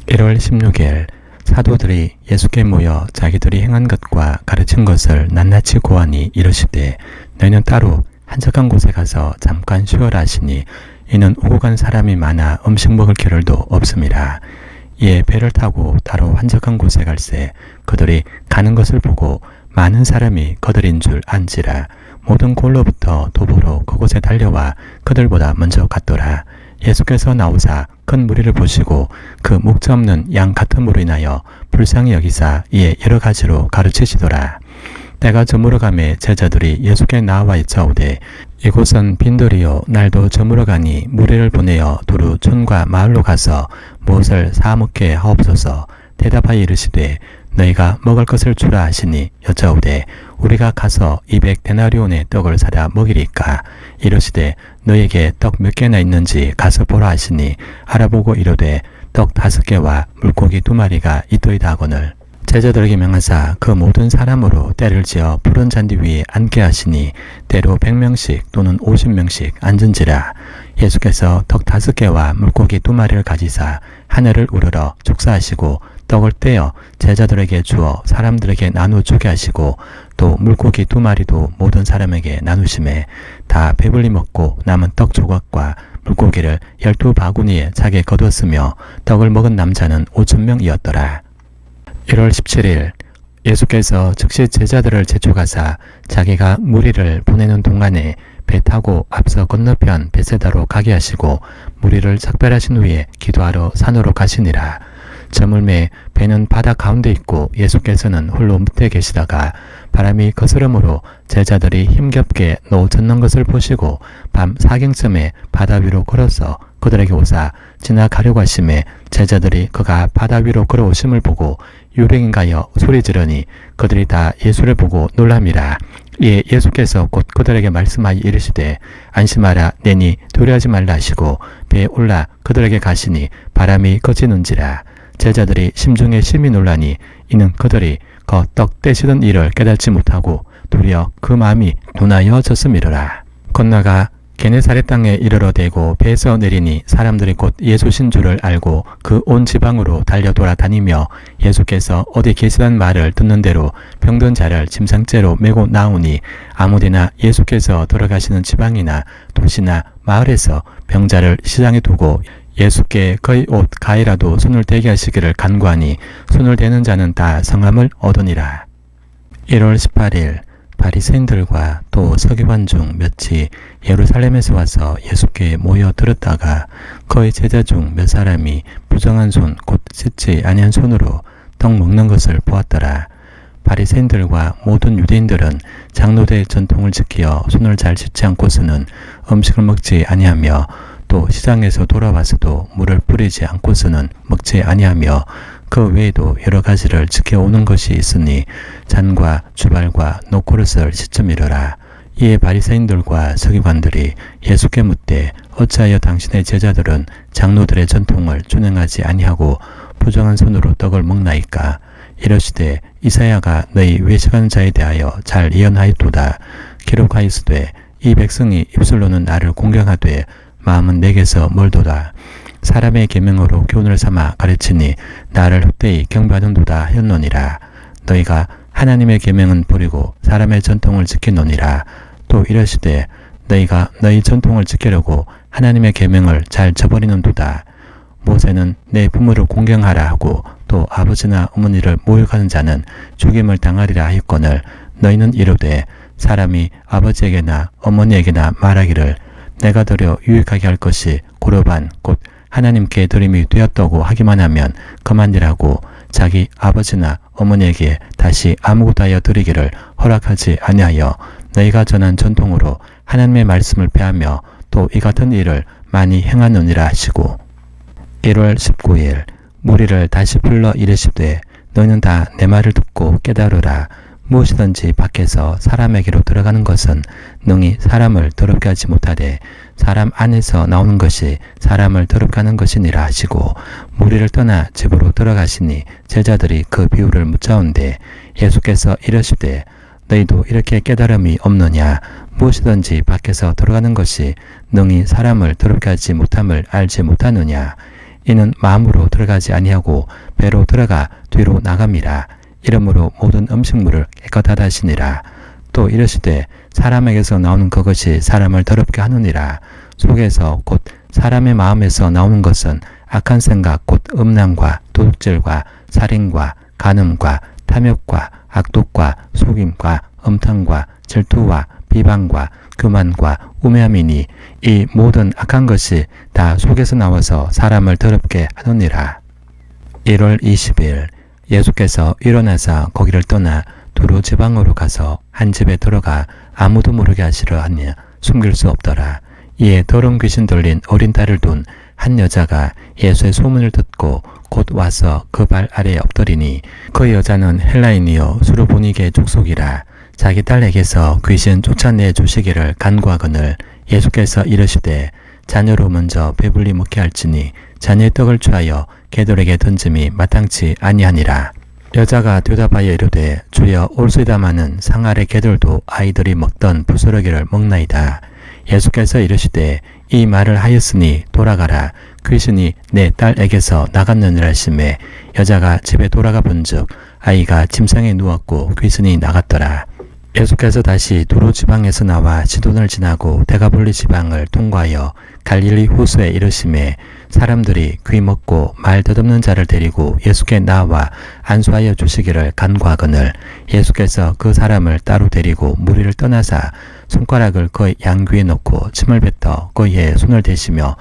1월 16일 사도들이 예수께 모여 자기들이 행한 것과 가르친 것을 낱낱이 고하니 이르시되 너희는 따로 한적한 곳에 가서 잠깐 쉬어라 하시니 이는 오고 간 사람이 많아 음식 먹을 겨를도 없음이라. 이에 배를 타고 따로 한적한 곳에 갈새 그들이 가는 것을 보고 많은 사람이 거들인 줄 안지라. 모든 골로부터 도보로 그곳에 달려와 그들보다 먼저 갔더라. 예수께서 나오사 큰 무리를 보시고 그 목자 없는 양 같은 무로 인하여 불쌍히 여기사 이에 여러 가지로 가르치시더라. 때가 저물어가매 제자들이 예수께 나와 여짜오되 이곳은 빈들이요 날도 저물어가니 무리를 보내어 두루 촌과 마을로 가서 무엇을 사 먹게 하옵소서. 대답하여 이르시되 너희가 먹을 것을 주라 하시니 여짜오되 우리가 가서 200데나리온의 떡을 사다 먹이리까. 이르시되 너희에게 떡 몇 개나 있는지 가서 보라 하시니 알아보고 이르되 떡 5개와 물고기 2마리가 있더이다 하거늘 제자들에게 명하사 그 모든 사람으로 때를 지어 푸른 잔디 위에 앉게 하시니 때로 100명씩 또는 50명씩 앉은지라. 예수께서 떡 5개와 물고기 2마리를 가지사 하늘을 우러러 축사하시고 떡을 떼어 제자들에게 주어 사람들에게 나누어 주게 하시고 또 물고기 2마리도 모든 사람에게 나누심에 다 배불리 먹고 남은 떡 조각과 물고기를 12바구니에 차게 거두었으며 떡을 먹은 남자는 5,000명이었더라. 1월 17일 예수께서 즉시 제자들을 재촉하사 자기가 무리를 보내는 동안에 배 타고 앞서 건너편 베세다로 가게 하시고 무리를 작별하신 후에 기도하러 산으로 가시니라. 저물매 배는 바다 가운데 있고 예수께서는 홀로 밑에 계시다가 바람이 거스름으로 제자들이 힘겹게 놓쳤는 것을 보시고 밤 4경쯤에 바다 위로 걸어서 그들에게 오사 지나가려고 하심에 제자들이 그가 바다 위로 걸어오심을 보고 유령인가여 소리 지르니 그들이 다 예수를 보고 놀랍니다. 이에 예수께서 곧 그들에게 말씀하여 이르시되 안심하라 내니 두려워하지 말라 하시고 배에 올라 그들에게 가시니 바람이 거치는지라. 제자들이 심중에 심히 놀라니 이는 그들이 그 떡 떼시던 일을 깨닫지 못하고 도리어 그 마음이 둔하여졌음이로라. 건너가 게네사렛 땅에 이르러 대고 배에서 내리니 사람들이 곧 예수신 줄을 알고 그 온 지방으로 달려 돌아다니며 예수께서 어디 계시단 말을 듣는 대로 병든 자를 짐승째로 메고 나오니 아무데나 예수께서 들어가시는 지방이나 도시나 마을에서 병자를 시장에 두고 예수께 그의 옷 가에라도 손을 대게 하시기를 간구하니 손을 대는 자는 다 성함을 얻으니라. 1월 18일 바리새인들과 또 서기관 중 몇이 예루살렘에서 와서 예수께 모여 들었다가 그의 제자 중 몇 사람이 부정한 손 곧 씻지 아니한 손으로 떡 먹는 것을 보았더라. 바리새인들과 모든 유대인들은 장로대의 전통을 지키어 손을 잘 씻지 않고서는 음식을 먹지 아니하며 또 시장에서 돌아와서도 물을 뿌리지 않고서는 먹지 아니하며 그 외에도 여러 가지를 지켜오는 것이 있으니 잔과 주발과 노코릇을 씻음이러라. 이에 바리새인들과 서기관들이 예수께 묻되 어찌하여 당신의 제자들은 장로들의 전통을 준행하지 아니하고 부정한 손으로 떡을 먹나이까. 이르시되 이사야가 너희 외식하는 자에 대하여 잘 예언하였도다. 기록하였으되 이 백성이 입술로는 나를 공경하되 마음은 내게서 멀도다. 사람의 계명으로 교훈을 삼아 가르치니 나를 헛되이 경배하는도다 하였노니라. 너희가 하나님의 계명은 버리고 사람의 전통을 지키노니라. 또 이르시되 너희가 너희 전통을 지키려고 하나님의 계명을 잘 저버리는도다. 모세는 내 부모를 공경하라 하고 또 아버지나 어머니를 모욕하는 자는 죽임을 당하리라 하였거늘 너희는 이르되 사람이 아버지에게나 어머니에게나 말하기를 내가 드려 유익하게 할 것이 고려반 곧 하나님께 드림이 되었다고 하기만 하면 그만이라고 자기 아버지나 어머니에게 다시 아무것도 하여 드리기를 허락하지 아니하여 너희가 전한 전통으로 하나님의 말씀을 폐하며 또 이 같은 일을 많이 행하느니라 하시고 1월 19일 무리를 다시 불러 이르시되 너희는 다 내 말을 듣고 깨달으라. 무엇이든지 밖에서 사람에게로 들어가는 것은 능히 사람을 더럽게 하지 못하되 사람 안에서 나오는 것이 사람을 더럽게 하는 것이니라 하시고 무리를 떠나 집으로 들어가시니 제자들이 그 비유를 묻자온데 예수께서 이르시되 너희도 이렇게 깨달음이 없느냐? 무엇이든지 밖에서 들어가는 것이 능히 사람을 더럽게 하지 못함을 알지 못하느냐? 이는 마음으로 들어가지 아니하고 배로 들어가 뒤로 나감이라. 이러므로 모든 음식물을 깨끗하다 하시니라. 또 이르시되 사람에게서 나오는 그것이 사람을 더럽게 하느니라. 속에서 곧 사람의 마음에서 나오는 것은 악한 생각 곧 음란과 도둑질과 살인과 간음과 탐욕과 악독과 속임과 음탕과 질투와 비방과 교만과 우매함이니 이 모든 악한 것이 다 속에서 나와서 사람을 더럽게 하느니라. 1월 20일 예수께서 일어나사 거기를 떠나 두로 지방으로 가서 한 집에 들어가 아무도 모르게 하시려 하니 숨길 수 없더라. 이에 더러운 귀신 들린 어린 딸을 둔 한 여자가 예수의 소문을 듣고 곧 와서 그 발 아래에 엎드리니 그 여자는 헬라인이요 수르보니게 족속이라. 자기 딸에게서 귀신 쫓아내 주시기를 간구하거늘 예수께서 이르시되 자녀로 먼저 배불리 먹게 할지니 자녀의 떡을 취하여 개들에게 던짐이 마땅치 아니하니라. 여자가 대답하여 이르되 주여 올소이다마는 상 아래 개들도 아이들이 먹던 부스러기를 먹나이다. 예수께서 이르시되 이 말을 하였으니 돌아가라. 귀신이 내 딸에게서 나갔느니라 하시매 여자가 집에 돌아가 본즉 아이가 침상에 누웠고 귀신이 나갔더라. 예수께서 다시 두로 지방에서 나와 시돈을 지나고 데가볼리 지방을 통과하여 갈릴리 호수에 이르시매 사람들이 귀 먹고 말 더듬는 자를 데리고 예수께 나와 안수하여 주시기를 간구하거늘 예수께서 그 사람을 따로 데리고 무리를 떠나사 손가락을 그의 양귀에 넣고 침을 뱉어 그의 손을 대시며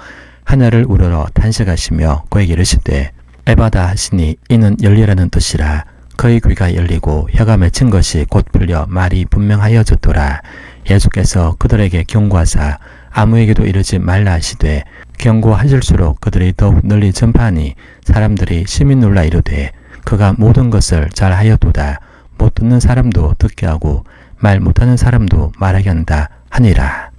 하늘을 우러러 탄식하시며 그에게 이르시되 에바다 하시니 이는 열리라는 뜻이라. 그의 귀가 열리고 혀가 맺힌 것이 곧 풀려 말이 분명하여졌더라. 예수께서 그들에게 경고하사 아무에게도 이르지 말라 하시되 경고하실수록 그들이 더욱 널리 전파하니 사람들이 심히 놀라 이르되 그가 모든 것을 잘하였도다. 못 듣는 사람도 듣게 하고 말 못하는 사람도 말하게 한다 하니라.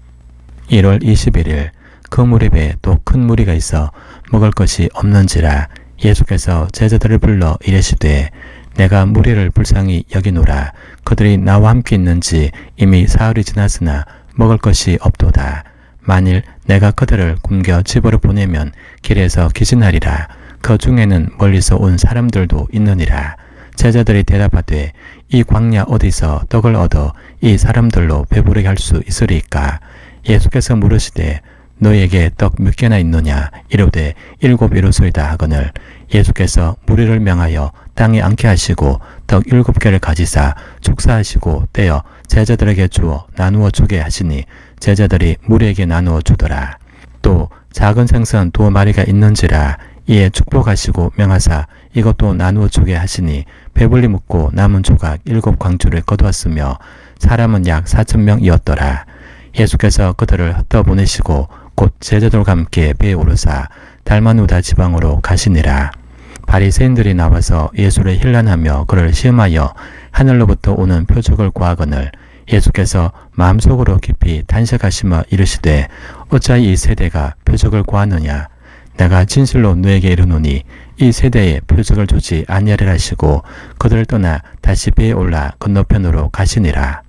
1월 21일 그 무렵에 또 큰 무리가 있어 먹을 것이 없는지라. 예수께서 제자들을 불러 이르시되 내가 무리를 불쌍히 여기노라. 그들이 나와 함께 있는지 이미 사흘이 지났으나 먹을 것이 없도다. 만일 내가 그들을 굶겨 집으로 보내면 길에서 기진하리라. 그 중에는 멀리서 온 사람들도 있느니라. 제자들이 대답하되 이 광야 어디서 떡을 얻어 이 사람들로 배부르게 할 수 있으리까? 예수께서 물으시되 너희에게 떡 몇 개나 있느냐? 이르되 7 이루소이다 하거늘 예수께서 무리를 명하여 땅에 앉게 하시고 떡 7개를 가지사 축사하시고 떼어 제자들에게 주어 나누어 주게 하시니 제자들이 무리에게 나누어 주더라. 또 작은 생선 2마리가 있는지라. 이에 축복하시고 명하사 이것도 나누어 주게 하시니 배불리 먹고 남은 조각 7 광주를 거두었으며 사람은 약 4,000명이었더라. 예수께서 그들을 흩어 보내시고 곧 제자들과 함께 배에 오르사 달마누다 지방으로 가시니라. 바리새인들이 나와서 예수를 힐난하며 그를 시험하여 하늘로부터 오는 표적을 구하거늘 예수께서 마음속으로 깊이 탄식하시며 이르시되 어찌하여 이 세대가 표적을 구하느냐? 내가 진실로 너에게 이르노니 이 세대에 표적을 주지 아니하리라 하시고 그들을 떠나 다시 배에 올라 건너편으로 가시니라.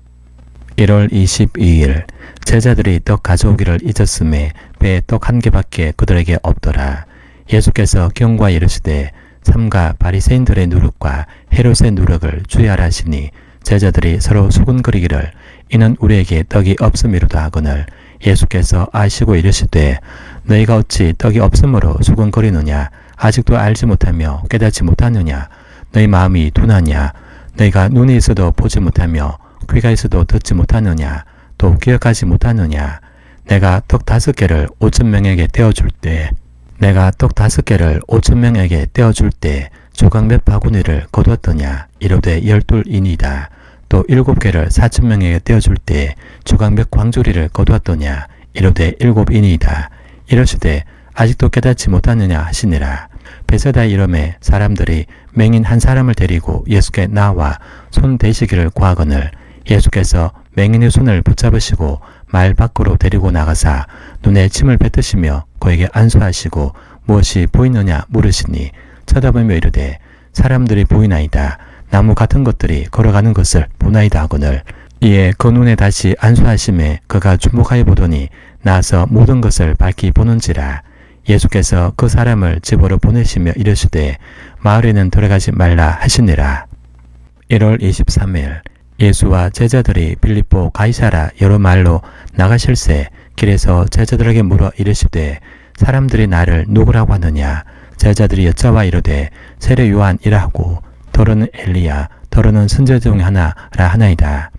1월 22일 제자들이 떡 가져오기를 잊었음에 배에 떡 1개밖에 그들에게 없더라. 예수께서 경고하여 이르시되 삼가 바리새인들의 누룩과 헤롯의 누룩을 주의하라 하시니 제자들이 서로 수군거리기를 이는 우리에게 떡이 없음이로다 하거늘 예수께서 아시고 이르시되 너희가 어찌 떡이 없으므로 수군거리느냐? 아직도 알지 못하며 깨닫지 못하느냐? 너희 마음이 둔하냐? 너희가 눈이 있어도 보지 못하며 귀가 있어도 듣지 못하느냐? 또 기억하지 못하느냐? 내가 떡 5개를 5,000명에게 떼어줄 때 조각 몇 바구니를 거두었더냐? 이르되 12이니이다. 또 7개를 4,000명에게 떼어줄 때 조각 몇 광주리를 거두었더냐? 이르되 7이니이다. 이러시되 아직도 깨닫지 못하느냐 하시니라. 베세다의 이름에 사람들이 맹인 한 사람을 데리고 예수께 나와 손 대시기를 구하거늘 예수께서 맹인의 손을 붙잡으시고 말 밖으로 데리고 나가사 눈에 침을 뱉으시며 그에게 안수하시고 무엇이 보이느냐 물으시니 쳐다보며 이르되 사람들이 보이나이다. 나무 같은 것들이 걸어가는 것을 보나이다 하거늘 이에 그 눈에 다시 안수하심에 그가 주목하여 보더니 나서 모든 것을 밝히 보는지라. 예수께서 그 사람을 집으로 보내시며 이르시되 마을에는 들어가지 말라 하시니라. 1월 23일 예수와 제자들이 빌립보 가이사라 여러 마을로 나가실새 길에서 제자들에게 물어 이르시되 사람들이 나를 누구라고 하느냐. 제자들이 여짜와 이르되 세례 요한이라 하고 더러는 엘리야 더러는 선지자 중 하나라 하나이다.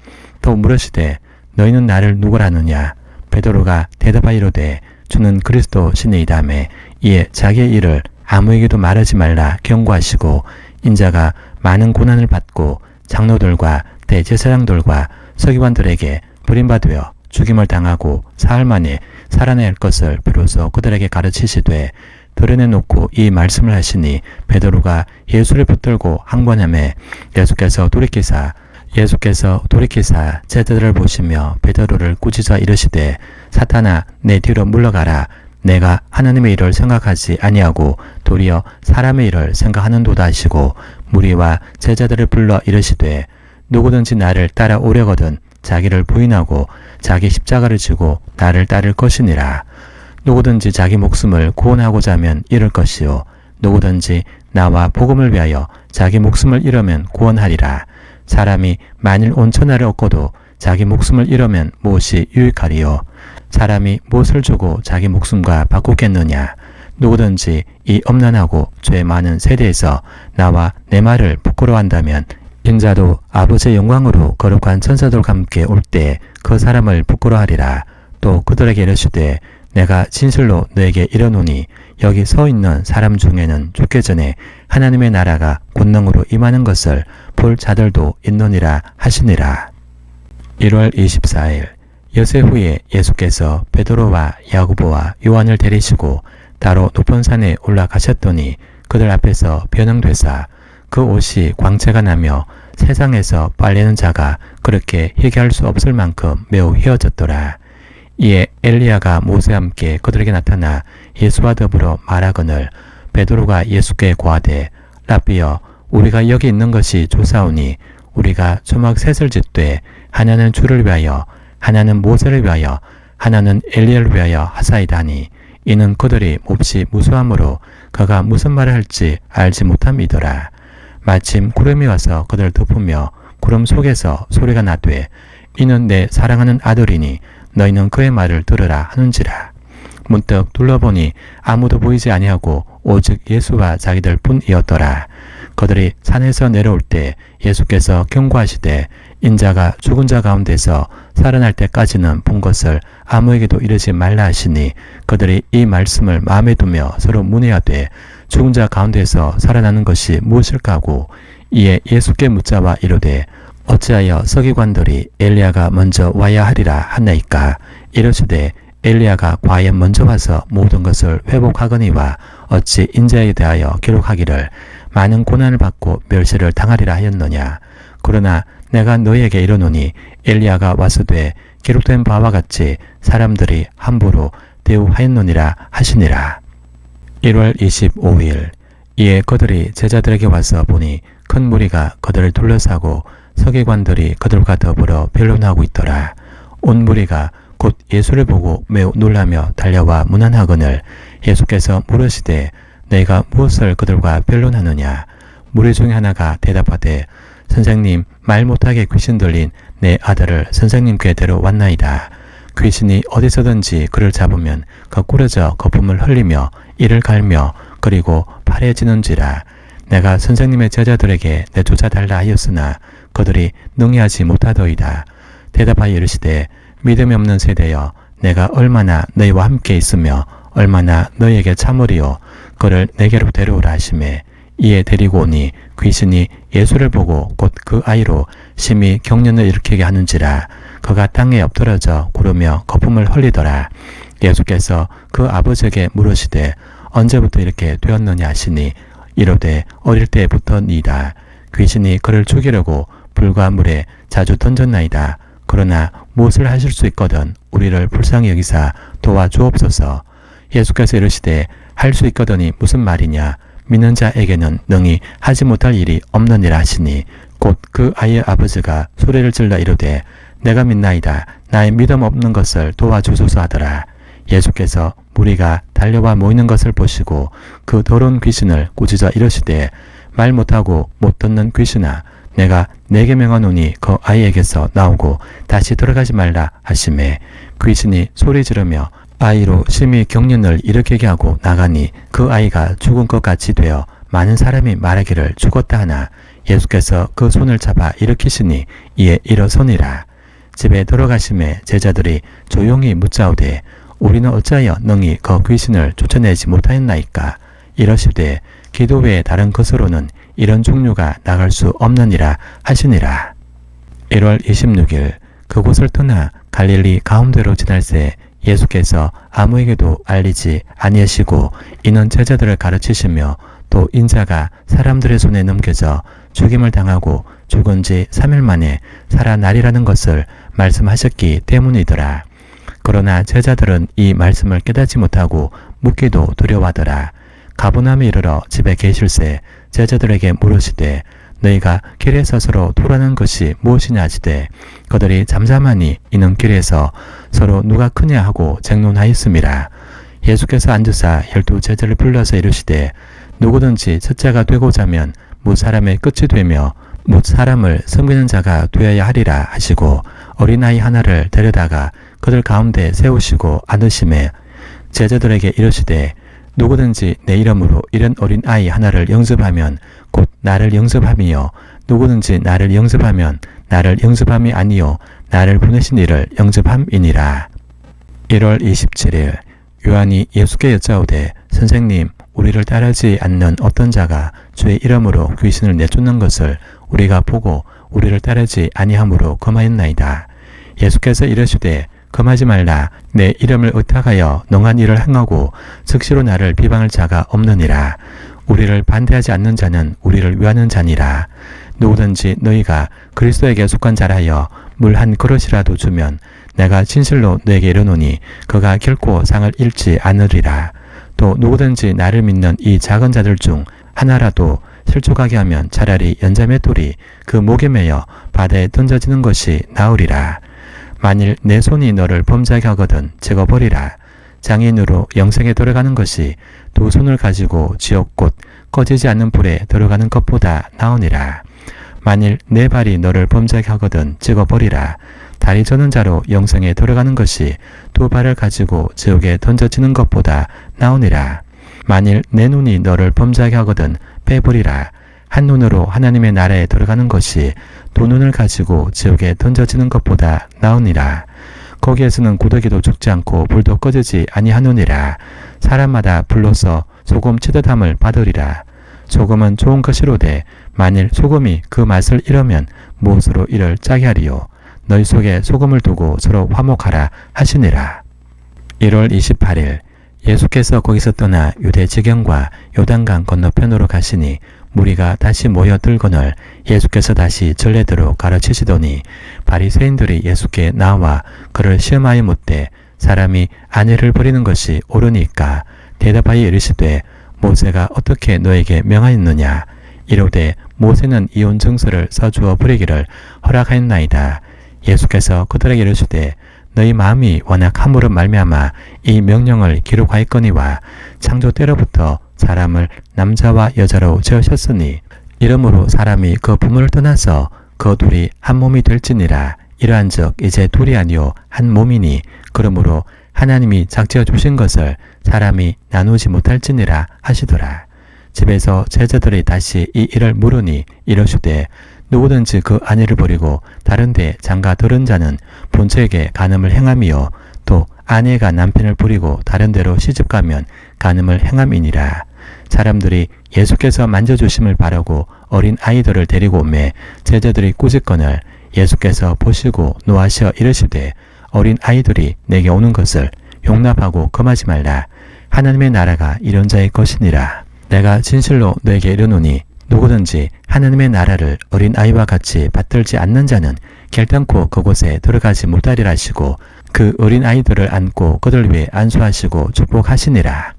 또 물으시되 너희는 나를 누구라 하느냐. 베드로가 대답하여 이르되 주는 그리스도 시니이다매 이에 자기의 일을 아무에게도 말하지 말라 경고하시고 인자가 많은 고난을 받고 장로들과 대제사장들과 서기관들에게 버림받으며 죽임을 당하고 사흘 만에 살아낼 것을 비로소 그들에게 가르치시되 드러내놓고 이 말씀을 하시니 베드로가 예수를 붙들고 항변하매 예수께서 돌이키사 제자들을 보시며 베드로를 꾸짖어 이르시되 사탄아 내 뒤로 물러가라. 내가 하나님의 일을 생각하지 아니하고 도리어 사람의 일을 생각하는도다 하시고 무리와 제자들을 불러 이르시되 누구든지 나를 따라오려거든 자기를 부인하고 자기 십자가를 지고 나를 따를 것이니라. 누구든지 자기 목숨을 구원하고자 하면 잃을 것이요 누구든지 나와 복음을 위하여 자기 목숨을 잃으면 구원하리라. 사람이 만일 온 천하를 얻고도 자기 목숨을 잃으면 무엇이 유익하리요. 사람이 무엇을 주고 자기 목숨과 바꾸겠느냐. 누구든지 이 엄난하고 죄 많은 세대에서 나와 내 말을 부끄러워한다면 인자도 아버지의 영광으로 거룩한 천사들과 함께 올 때 그 사람을 부끄러워하리라. 또 그들에게 이르시되 내가 진실로 너에게 이르노니 여기 서 있는 사람 중에는 죽기 전에 하나님의 나라가 권능으로 임하는 것을 볼 자들도 있느니라 하시니라. 1월 24일 엿새 후에 예수께서 베드로와 야고보와 요한을 데리시고 따로 높은 산에 올라가셨더니 그들 앞에서 변형되사 그 옷이 광채가 나며 세상에서 빨래는 자가 그렇게 희게 할 수 없을 만큼 매우 휘어졌더라. 이에 엘리야가 모세와 함께 그들에게 나타나 예수와 더불어 말하거늘 베드로가 예수께 고하되 라비여 우리가 여기 있는 것이 좋사오니 우리가 초막 셋을 짓되 하나는 주를 위하여 하나는 모세를 위하여 하나는 엘리야를 위하여 하사이다니 이는 그들이 몹시 무수함으로 그가 무슨 말을 할지 알지 못함이더라. 마침 구름이 와서 그들을 덮으며 구름 속에서 소리가 나되 이는 내 사랑하는 아들이니 너희는 그의 말을 들으라 하는지라. 문득 둘러보니 아무도 보이지 아니하고 오직 예수와 자기들 뿐이었더라. 그들이 산에서 내려올 때 예수께서 경고하시되 인자가 죽은 자 가운데서 살아날 때까지는 본 것을 아무에게도 이르지 말라 하시니 그들이 이 말씀을 마음에 두며 서로 문의하되 죽은 자 가운데서 살아나는 것이 무엇일까 하고 이에 예수께 묻자와 이르되 어찌하여 서기관들이 엘리야가 먼저 와야 하리라 하나이까. 이르시되 엘리야가 과연 먼저 와서 모든 것을 회복하거니와 어찌 인자에 대하여 기록하기를 많은 고난을 받고 멸시를 당하리라 하였느냐. 그러나 내가 너희에게 이르노니 엘리야가 왔으되 기록된 바와 같이 사람들이 함부로 대우하였느니라 하시니라. 1월 25일 이에 그들이 제자들에게 와서 보니 큰 무리가 그들을 둘러싸고 서기관들이 그들과 더불어 변론하고 있더라. 온 무리가 곧 예수를 보고 매우 놀라며 달려와 문안하거늘 예수께서 물으시되 너희가 무엇을 그들과 변론하느냐. 무리 중에 하나가 대답하되 선생님 말 못하게 귀신 들린 내 아들을 선생님께 데려왔나이다. 귀신이 어디서든지 그를 잡으면 거꾸러져 거품을 흘리며 이를 갈며 그리고 파래지는지라. 내가 선생님의 제자들에게 내쫓아달라 하였으나 그들이 능히하지 못하더이다. 대답하여 이르시되 믿음이 없는 세대여 내가 얼마나 너희와 함께 있으며 얼마나 너희에게 참으리요. 그를 내게로 데려오라 하시매 이에 데리고 오니 귀신이 예수를 보고 곧 그 아이로 심히 경련을 일으키게 하는지라. 그가 땅에 엎드러져 구르며 거품을 흘리더라. 예수께서 그 아버지에게 물으시되 언제부터 이렇게 되었느냐 하시니 이르되 어릴 때부터니이다. 귀신이 그를 죽이려고 불과 물에 자주 던졌나이다. 그러나 무엇을 하실 수 있거든 우리를 불쌍히 여기사 도와주옵소서. 예수께서 이르시되 할 수 있거든이 무슨 말이냐. 믿는 자에게는 능히 하지 못할 일이 없느니라 하시니 곧 그 아이의 아버지가 소리를 질러 이르되 내가 믿나이다. 나의 믿음 없는 것을 도와주소서 하더라. 예수께서 무리가 달려와 모이는 것을 보시고 그 더러운 귀신을 꾸짖어 이르시되 말 못하고 못 듣는 귀신아 내가 네게 명하노니 그 아이에게서 나오고 다시 들어가지 말라 하시매 귀신이 소리 지르며 아이로 심히 경련을 일으키게 하고 나가니 그 아이가 죽은 것 같이 되어 많은 사람이 말하기를 죽었다 하나 예수께서 그 손을 잡아 일으키시니 이에 일어서니라. 집에 들어가심에 제자들이 조용히 묻자오되 우리는 어찌하여 능히 그 귀신을 쫓아내지 못하였나이까. 이러시되 기도 외에 다른 것으로는 이런 종류가 나갈 수 없느니라 하시니라. 1월 26일 그곳을 떠나 갈릴리 가운데로 지날새 예수께서 아무에게도 알리지 아니하시고 이는 제자들을 가르치시며 또 인자가 사람들의 손에 넘겨져 죽임을 당하고 죽은 지 3일 만에 살아나리라는 것을 말씀하셨기 때문이더라. 그러나 제자들은 이 말씀을 깨닫지 못하고 묻기도 두려워하더라. 가버나움에 이르러 집에 계실새 제자들에게 물으시되 너희가 길에 서서로 토론한 것이 무엇이냐 하시되 그들이 잠잠하니 이는 길에서 서로 누가 크냐 하고 쟁론하였음이라. 예수께서 앉으사 12 제자를 불러서 이르시되 누구든지 첫째가 되고자 하면 무 사람의 끝이 되며 무 사람을 섬기는 자가 되어야 하리라 하시고 어린아이 하나를 데려다가 그들 가운데 세우시고 앉으시매 제자들에게 이르시되 누구든지 내 이름으로 이런 어린아이 하나를 영접하면 곧 나를 영접함이요 누구든지 나를 영접하면 나를 영접함이 아니요 나를 보내신 이를 영접함이니라. 1월 27일 요한이 예수께 여짜오되 선생님 우리를 따르지 않는 어떤 자가 주의 이름으로 귀신을 내쫓는 것을 우리가 보고 우리를 따르지 아니함으로 금하였나이다. 예수께서 이르시되 금하지 말라. 내 이름을 의탁하여 능한 일을 행하고 즉시로 나를 비방할 자가 없느니라. 우리를 반대하지 않는 자는 우리를 위하는 자니라. 누구든지 너희가 그리스도에게 속한 자라여 물 한 그릇이라도 주면 내가 진실로 너에게 이르노니 그가 결코 상을 잃지 않으리라. 또 누구든지 나를 믿는 이 작은 자들 중 하나라도 실족하게 하면 차라리 연자맷돌이 그 목에 매여 바다에 던져지는 것이 나으리라. 만일 내 손이 너를 범죄하게 하거든 찍어버리라. 장애인으로 영생에 들어가는 것이 두 손을 가지고 지옥 곧 꺼지지 않는 불에 들어가는 것보다 나으니라. 만일 내 발이 너를 범죄하게 하거든 찍어버리라. 다리 저는 자로 영생에 들어가는 것이 두 발을 가지고 지옥에 던져지는 것보다 나으니라. 만일 내 눈이 너를 범죄하게 하거든 빼버리라. 한 눈으로 하나님의 나라에 들어가는 것이 두 눈을 가지고 지옥에 던져지는 것보다 나으니라. 거기에서는 구더기도 죽지 않고 불도 꺼지지 아니하느니라. 사람마다 불로서 소금 치듯함을 받으리라. 소금은 좋은 것이로되 만일 소금이 그 맛을 잃으면 무엇으로 이를 짜게 하리요. 너희 속에 소금을 두고 서로 화목하라 하시니라. 1월 28일 예수께서 거기서 떠나 유대 지경과 요단강 건너편으로 가시니 무리가 다시 모여들거늘 예수께서 다시 전례대로 가르치시더니 바리새인들이 예수께 나와 그를 시험하여 묻되 사람이 아내를 버리는 것이 옳으니까. 대답하여 이르시되 모세가 어떻게 너에게 명하였느냐. 이르되 모세는 이혼 증서를 써주어 버리기를 허락하였나이다. 예수께서 그들에게 이르시되 너희 마음이 워낙 함으로 말미암아 이 명령을 기록하였거니와 창조 때로부터 사람을 남자와 여자로 지으셨으니 이러므로 사람이 그 부모를 떠나서 그 둘이 한 몸이 될지니라. 이러한즉 이제 둘이 아니요 한 몸이니 그러므로 하나님이 작지어 주신 것을 사람이 나누지 못할지니라 하시더라. 집에서 제자들이 다시 이 일을 물으니 이르시되 누구든지 그 아내를 버리고 다른 데 장가 들은 자는 본처에게 간음을 행함이요 또 아내가 남편을 버리고 다른 데로 시집가면 간음을 행함이니라. 사람들이 예수께서 만져주심을 바라고 어린 아이들을 데리고 오매 제자들이 꾸짖거늘 예수께서 보시고 노하시어 이르시되 어린 아이들이 내게 오는 것을 용납하고 금하지 말라. 하나님의 나라가 이런 자의 것이니라. 내가 진실로 너에게 이르노니 누구든지 하나님의 나라를 어린아이와 같이 받들지 않는 자는 결단코 그곳에 들어가지 못하리라 하시고 그 어린아이들을 안고 그들 위에 안수하시고 축복하시니라.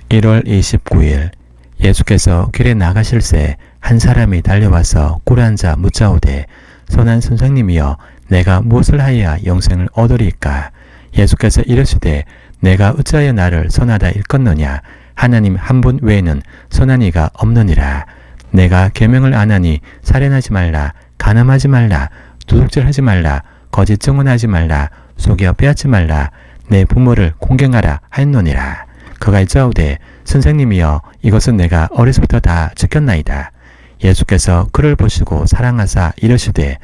1월 29일 예수께서 길에 나가실새 한 사람이 달려와서 굴에 앉아 묻자오되 선한 선생님이여 내가 무엇을 하여야 영생을 얻으리까? 예수께서 이르시되 내가 어찌하여 나를 선하다 일컫느냐? 하나님 한 분 외에는 선한 이가 없느니라. 내가 계명을 안 하니 살인하지 말라, 간음하지 말라, 도둑질하지 말라, 거짓 증언하지 말라, 속여 빼앗지 말라, 내 부모를 공경하라 하였노니라. 그가 일자오되 선생님이여 이것은 내가 어려서부터 다 지켰나이다. 예수께서 그를 보시고 사랑하사 이르시되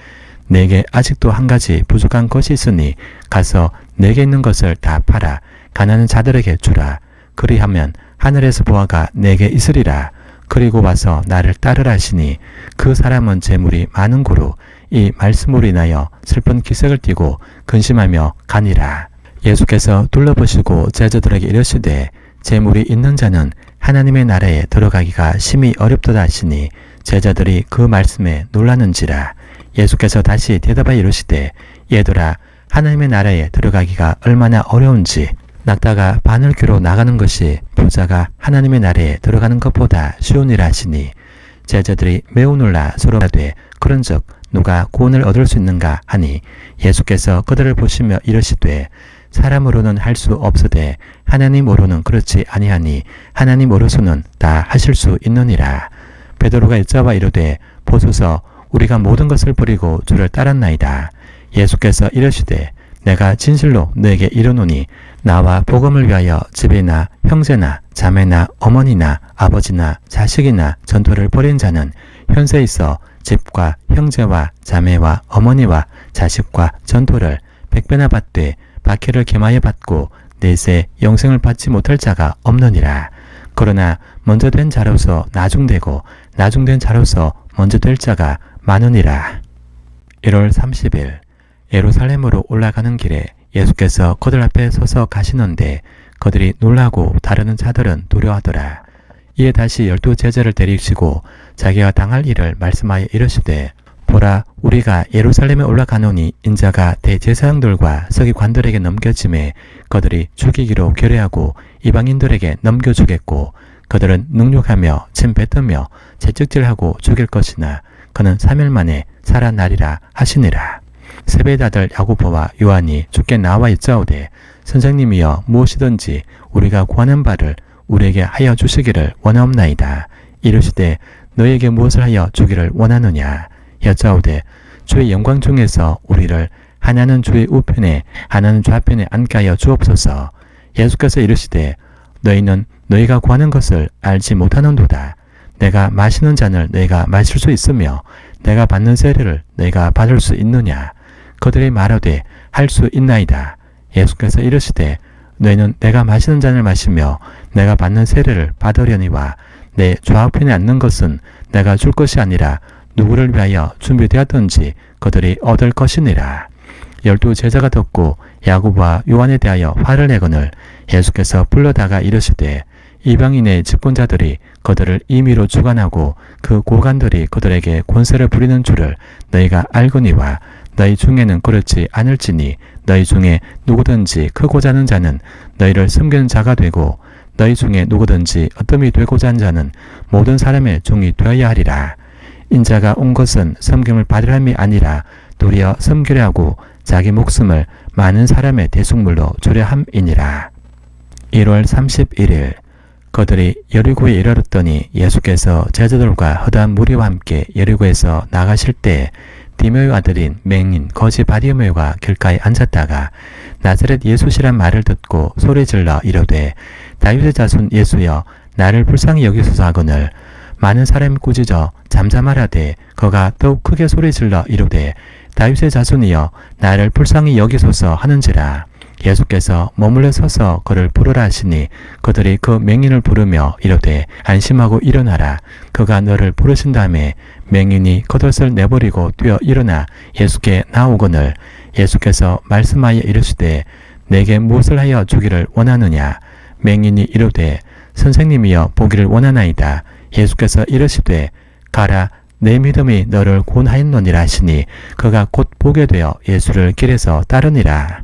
내게 아직도 한 가지 부족한 것이 있으니 가서 내게 있는 것을 다 팔아 가난한 자들에게 주라. 그리하면 하늘에서 보화가 내게 있으리라. 그리고 와서 나를 따르라 하시니 그 사람은 재물이 많은 고로 이 말씀으로 인하여 슬픈 기색을 띠고 근심하며 가니라. 예수께서 둘러보시고 제자들에게 이르시되 재물이 있는 자는 하나님의 나라에 들어가기가 심히 어렵도다 하시니 제자들이 그 말씀에 놀라는지라. 예수께서 다시 대답하여 이르시되 얘들아 하나님의 나라에 들어가기가 얼마나 어려운지 낙타가 바늘귀로 나가는 것이 부자가 하나님의 나라에 들어가는 것보다 쉬우니라 하시니 제자들이 매우 놀라 서로 말하되 그런즉 누가 구원을 얻을 수 있는가 하니 예수께서 그들을 보시며 이르시되 사람으로는 할 수 없으되 하나님으로는 그렇지 아니하니 하나님으로서는 다 하실 수 있느니라. 베드로가 일자와 이르되 보소서 우리가 모든 것을 버리고 주를 따랐나이다. 예수께서 이르시되 내가 진실로 너에게 이르노니 나와 복음을 위하여 집이나 형제나 자매나 어머니나 아버지나 자식이나 전토를 벌인 자는 현세에 있어 집과 형제와 자매와 어머니와 자식과 전토를 100배나 받되 박해를 겸하여 받고 내세 영생을 받지 못할 자가 없느니라. 그러나 먼저 된 자로서 나중되고 나중된 자로서 먼저 될 자가 많으니라. 1월 30일 예루살렘으로 올라가는 길에 예수께서 그들 앞에 서서 가시는데 그들이 놀라고 다루는 자들은 두려워하더라. 이에 다시 12 제자를 데리시고 자기가 당할 일을 말씀하여 이르시되 보라 우리가 예루살렘에 올라가노니 인자가 대제사장들과 서기관들에게 넘겨짐에 그들이 죽이기로 결의하고 이방인들에게 넘겨주겠고 그들은 능욕하며 침 뱉으며 채찍질하고 죽일 것이나 그는 3일 만에 살아나리라 하시니라. 세베대 아들 야고보와 요한이 주께 나와 있자오되 선생님이여 무엇이든지 우리가 구하는 바를 우리에게 하여 주시기를 원하옵나이다. 이르시되 너에게 무엇을 하여 주기를 원하느냐 여짜오되 주의 영광 중에서 우리를 하나는 주의 우편에 하나는 좌편에 앉게 하여 주옵소서. 예수께서 이르시되 너희는 너희가 구하는 것을 알지 못하는도다. 내가 마시는 잔을 너희가 마실 수 있으며 내가 받는 세례를 너희가 받을 수 있느냐. 그들이 말하되 할 수 있나이다. 예수께서 이르시되 너희는 내가 마시는 잔을 마시며 내가 받는 세례를 받으려니와 내 좌우편에 앉는 것은 내가 줄 것이 아니라 누구를 위하여 준비되었던지 그들이 얻을 것이니라. 12 제자가 듣고 야고보와 요한에 대하여 화를 내거늘 예수께서 불러다가 이르시되 이방인의 집권자들이 그들을 임의로 주관하고 그 고관들이 그들에게 권세를 부리는 줄을 너희가 알거니와 너희 중에는 그렇지 않을지니 너희 중에 누구든지 크고자 하는 자는 너희를 섬기는 자가 되고 너희 중에 누구든지 어뜸이 되고자 하는 자는 모든 사람의 종이 되어야 하리라. 인자가 온 것은 섬김을 받으람이 아니라 도리어 섬기려 하고 자기 목숨을 많은 사람의 대속물로 주려 함이니라. 1월 31일 그들이 여리고에 이르렀더니 예수께서 제자들과 허다한 무리와 함께 여리고에서 나가실 때 디메오 아들인 맹인 거지 바리메오가 길가에 앉았다가 나사렛 예수시란 말을 듣고 소리질러 이르되 다윗의 자손 예수여 나를 불쌍히 여기소서 하거늘 많은 사람이 꾸짖어 잠잠하라되 그가 더욱 크게 소리질러 이르되 다윗의 자손이여 나를 불쌍히 여기소서 하는지라. 예수께서 머물러 서서 그를 부르라 하시니 그들이 그 맹인을 부르며 이르되 안심하고 일어나라. 그가 너를 부르신 다음에 맹인이 겉옷을 내버리고 뛰어 일어나 예수께 나오거늘 예수께서 말씀하여 이르시되 내게 무엇을 하여 주기를 원하느냐. 맹인이 이르되 선생님이여 보기를 원하나이다. 예수께서 이르시되 가라 내 믿음이 너를 구원하였느니라 하시니 그가 곧 보게 되어 예수를 길에서 따르니라.